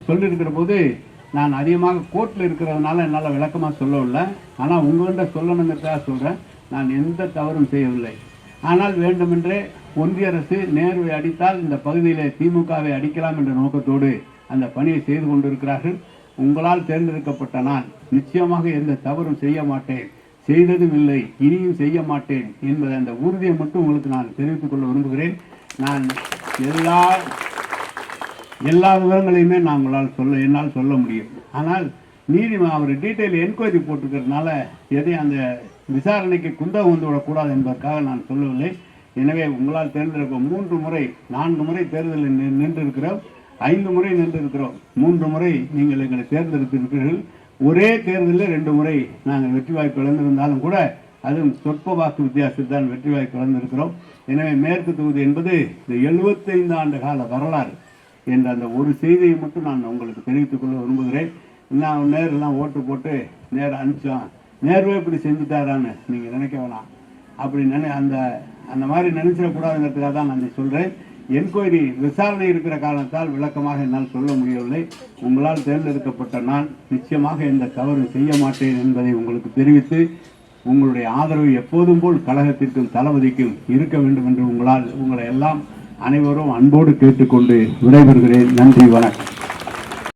சொல்லியிருக்கிற போது நான் அதிகமாக கோர்ட்டில் இருக்கிறதுனால என்னால் விளக்கமாக சொல்லவில்லை. ஆனால் உங்கள்கிட்ட சொல்லணுங்கிறதுக்காக சொல்கிறேன். நான் எந்த தவறும் செய்யவில்லை. ஆனால் வேண்டுமென்றே ஒன்றிய அரசு நேருவை அடித்தால் இந்த பகுதியிலே திமுகவை அடிக்கலாம் என்ற நோக்கத்தோடு அந்த பணியை செய்து கொண்டிருக்கிறார்கள். உங்களால் தேர்ந்தெடுக்கப்பட்ட நான் நிச்சயமாக எந்த தவறும் செய்ய மாட்டேன், செய்ததும் இல்லை, இனியும் செய்ய மாட்டேன் என்பதை அந்த உறுதியை மட்டும் உங்களுக்கு நான் தெரிவித்துக் கொள்ள விரும்புகிறேன். நான் எல்லா விவரங்களையுமே நான் என்னால் சொல்ல முடியும். ஆனால் அவர் டீட்டெயில் என்கொயரி போட்டிருக்கிறதுனால எதையும் அந்த விசாரணைக்கு குந்தகம் வந்து விடக்கூடாது என்பதற்காக நான் சொல்லவில்லை. எனவே உங்களால் தேர்ந்தெடுக்க 4 முறை தேர்தலில் நின்றிருக்கிறோம், 5 முறை நின்றிருக்கிறோம், 3 முறை நீங்கள் எங்களை தேர்ந்தெடுத்திருக்கிறீர்கள். ஒரே தேர்தலில் 2 முறை நாங்கள் வெற்றி வாய்ப்பு இழந்திருந்தாலும் கூட அதுவும் சொற்ப வாக்கு வித்தியாசத்தில் தான் வெற்றி வாய்ப்பு இழந்திருக்கிறோம். எனவே மேற்கு தொகுதி என்பது இந்த 75 ஆண்டு கால வரலாறு என்ற அந்த ஒரு செய்தியை மட்டும் நான் உங்களுக்கு தெரிவித்துக் கொள்ள விரும்புகிறேன். இன்னும் நேரெல்லாம் ஓட்டு போட்டு அனுப்பிச்சோம், நேர்வே இப்படி செஞ்சுட்டாரான்னு நீங்கள் நினைக்க வேணாம். அப்படி அந்த மாதிரி நினைச்சிடக்கூடாதுங்கிறதுக்காக தான் நான் சொல்கிறேன். என்கொயரி விசாரணை இருக்கிற காரணத்தால் விளக்கமாக என்னால் சொல்ல முடியவில்லை. உங்களால் தேர்ந்தெடுக்கப்பட்ட நான் நிச்சயமாக எந்த தவறும் செய்ய மாட்டேன் என்பதை உங்களுக்கு தெரிவித்து உங்களுடைய ஆதரவு எப்போதும் போல் கழகத்திற்கும் தளபதிக்கும் இருக்க வேண்டும் என்று உங்களை எல்லாம் அனைவரும் அன்போடு கேட்டுக்கொண்டு விடைபெறுகிறேன். நன்றி, வணக்கம்.